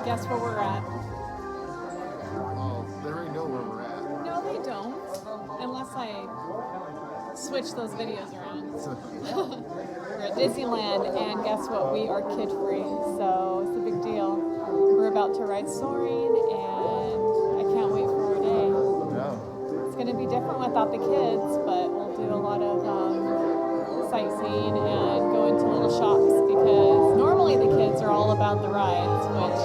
Guess where we're at? Oh, they already know where we're at. No, they don't. Unless I switch those videos around. We're at Disneyland, and guess what? We are kid-free, so it's a big deal. We're about to ride Soaring, and I can't wait for our day. Yeah. It's going to be different without the kids, but we'll do a lot of sightseeing and go into little shops because normally the kids are all about the rides, which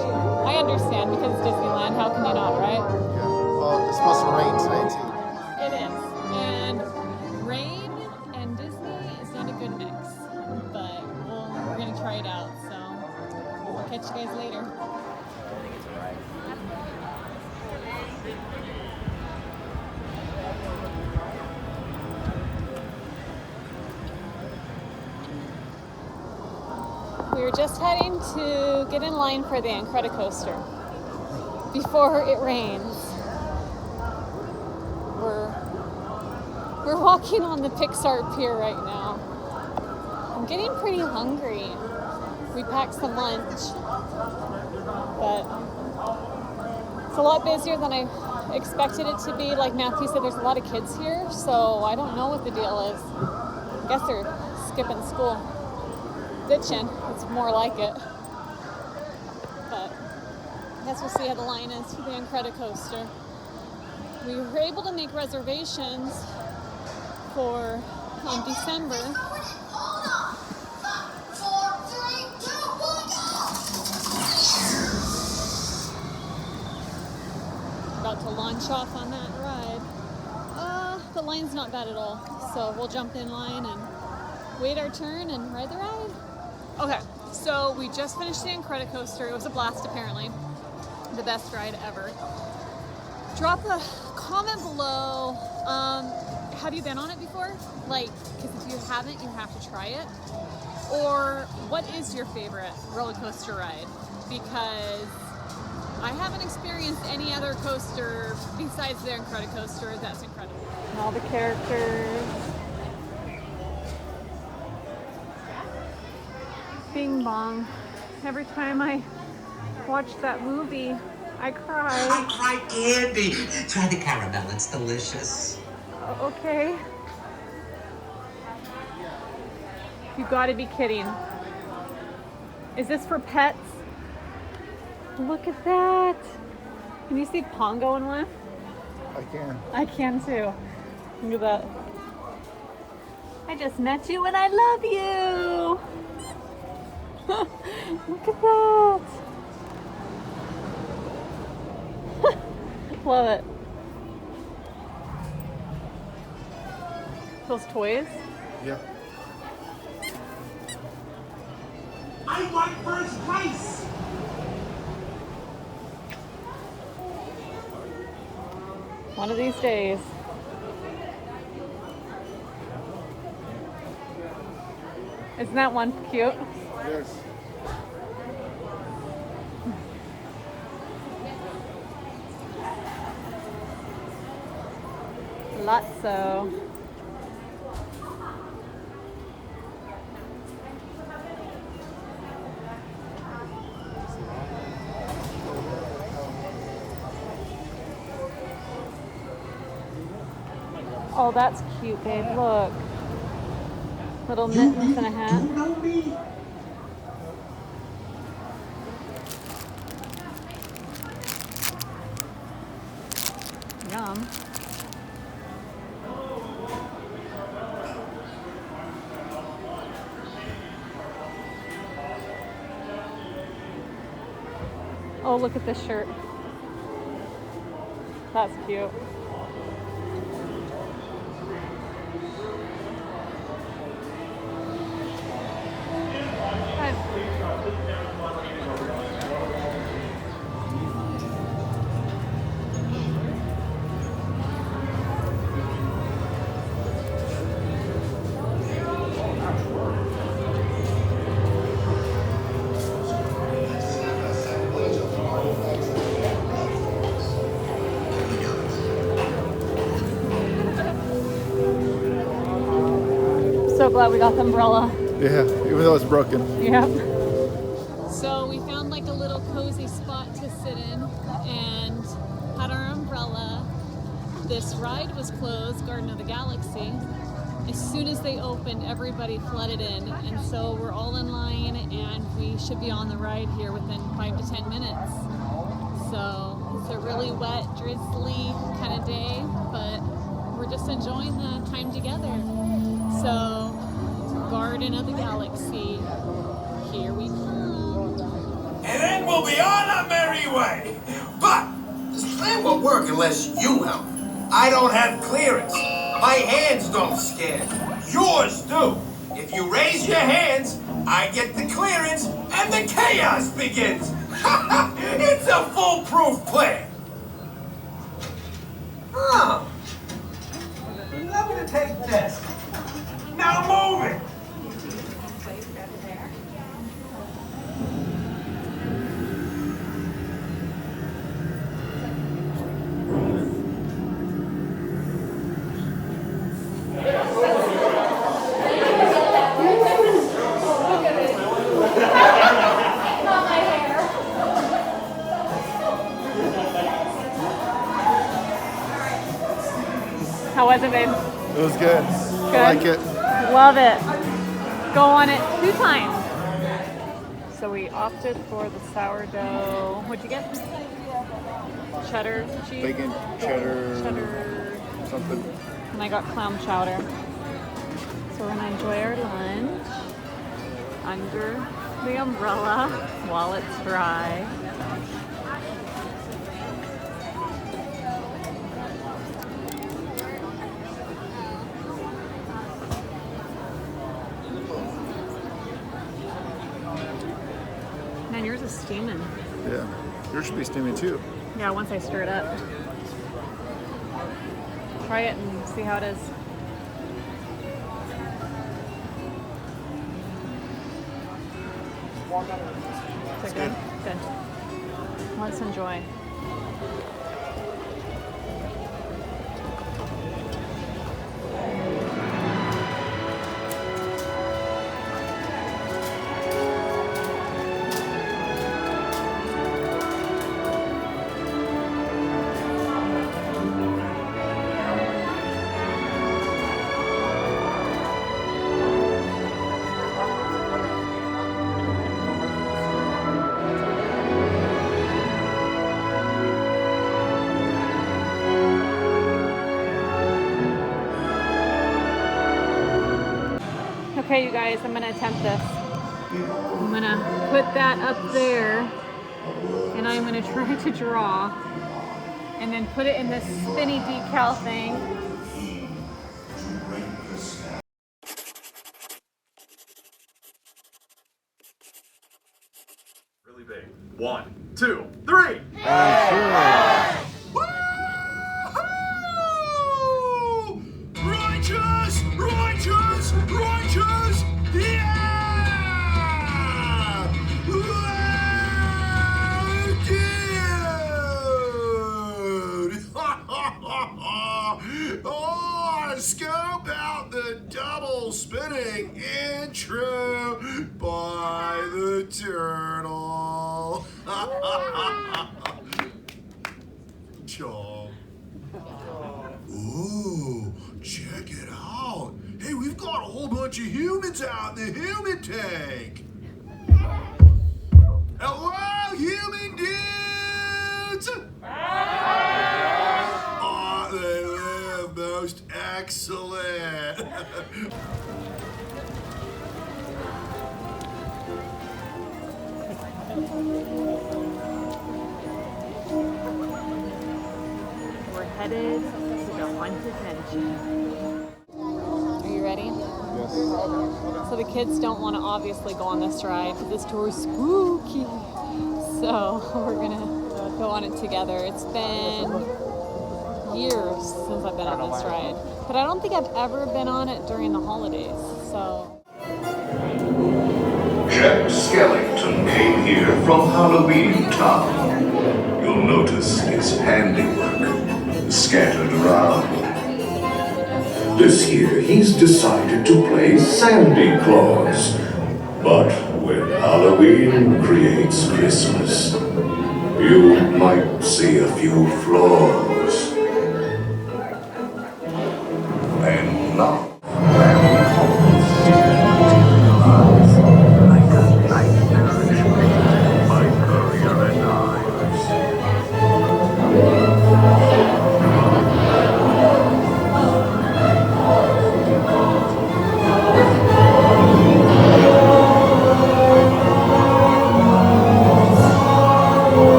I understand because it's Disneyland. How can you not, right? Yeah. Well, it's supposed to rain tonight too. It is. And rain and Disney is not a good mix, but we're going to try it out. So we'll catch you guys later. We were just heading to get in line for the Incredicoaster before it rains. We're walking on the Pixar Pier right now. I'm getting pretty hungry. We packed some lunch, but it's a lot busier than I expected it to be. Like Matthew said, there's a lot of kids here, so I don't know what the deal is. I guess they're skipping school. Ditching, it's more like it. But I guess we'll see how the line is for the Incredicoaster. We were able to make reservations for December. About to launch off on that ride. The line's not bad at all, so we'll jump in line and wait our turn and ride the ride. Okay, so we just finished the Incredicoaster. It was a blast, apparently. The best ride ever. Drop a comment below. Have you been on it before? Like, because if you haven't, you have to try it. Or what is your favorite roller coaster ride? Because I haven't experienced any other coaster besides the Incredicoaster that's incredible. And all the characters. Bing bong. Every time I watch that movie, I cry. I cry candy. Try the caramel, it's delicious. Okay. You gotta be kidding. Is this for pets? Look at that. Can you see Pongo in one? I can. I can too. Look at that. I just met you and I love you. Look at that. Love it. Those toys? Yeah. I want first place. One of these days. Isn't that one cute? Yes. Lotso. Oh, that's cute, babe. Look. Little mittens and a hat. You know me. Yum. Oh, look at this shirt. That's cute. So glad we got the umbrella. Yeah, even though it's broken. Yep. So we found like a little cozy cozy spot to sit in and had our umbrella. This ride was closed, Garden of the Galaxy. As soon as they opened, everybody flooded in, and so we're all in line, and we should be on the ride here within 5 to 10 minutes. So it's a really wet, drizzly kind of day, but we're just enjoying the time together. So, Garden of the Galaxy, here we come. And then we'll be on our merry way. But this plan won't work unless you help. I don't have clearance. My hands don't scan. Yours do. If you raise your hands, I get the clearance and the chaos begins. It's a foolproof plan. Huh. I'm gonna take this. Now move it. How was it, babe? It was good. Good? I like it. Love it. Go on it 2 times. So we opted for the sourdough. What'd you get? Cheddar cheese? Bacon, cheddar, something. And I got clam chowder. So we're gonna enjoy our lunch under the umbrella while it's dry. Man, yours is steaming. Yeah. Yours should be steaming too. Yeah, once I stir it up. Try it and see how it is. Is it good? Good. Let's enjoy. Okay, you guys, I'm gonna attempt this. I'm gonna put that up there, and I'm gonna try to draw, and then put it in this spinny decal thing. Really big. 1, 2, 3. Woo-hoo! Righteous! Righteous! Righteous! Yeah! Dude! Oh, scope out the double spinning intro by the turtle. Chaw. Ooh, check it out. Hey, we've got a whole bunch of humans out in the human tank. Hello, human dudes! Oh, they live most excellent. We're headed to the haunted mansion. Are you ready? Yes. So the kids don't want to obviously go on this ride because this tour is spooky. So we're gonna go on it together. It's been years since I've been on this ride, but I don't think I've ever been on it during the holidays. So Jack Skellington came here from Halloween Town. You'll notice his handiwork scattered around. This year, he's decided to play Sandy Claus. But when Halloween creates Christmas, You might see a few flaws. And now.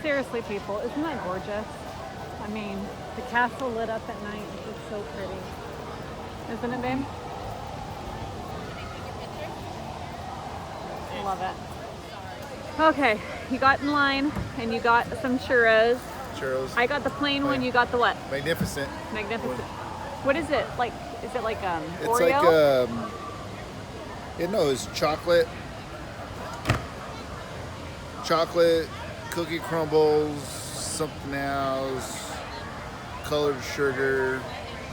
Seriously, people, isn't that gorgeous? I mean, the castle lit up at night is just so pretty. Isn't it, babe? I love it. Okay, you got in line and you got some churros. Churros. I got the plain one, you got the what? Magnificent. Magnificent. What is it? Like, is it like It's Oreo? like it's chocolate. Chocolate, cookie crumbles, something else, colored sugar.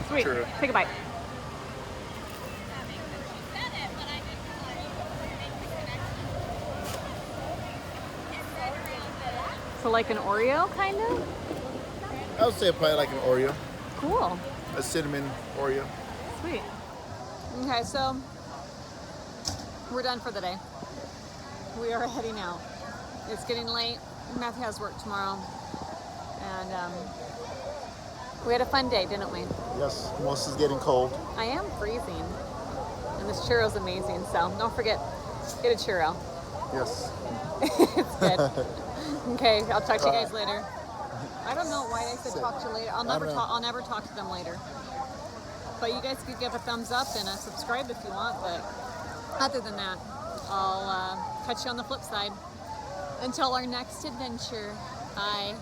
Sweet. Churro. Take a bite. So like an Oreo, kind of? I would say probably like an Oreo, Cool. a cinnamon Oreo. Sweet. Okay, so we're done for the day. We are heading out. It's getting late. Matthew has work tomorrow. And we had a fun day, didn't we? Yes, most is getting cold. I am freezing. And this churro's amazing, so don't forget, get a churro. Yes. It's good. Okay, I'll talk to you guys later. I don't know why I said talk to you later. I'll never talk to them later. But you guys could give a thumbs up and a subscribe if you want, but other than that, I'll catch you on the flip side. Until our next adventure, bye.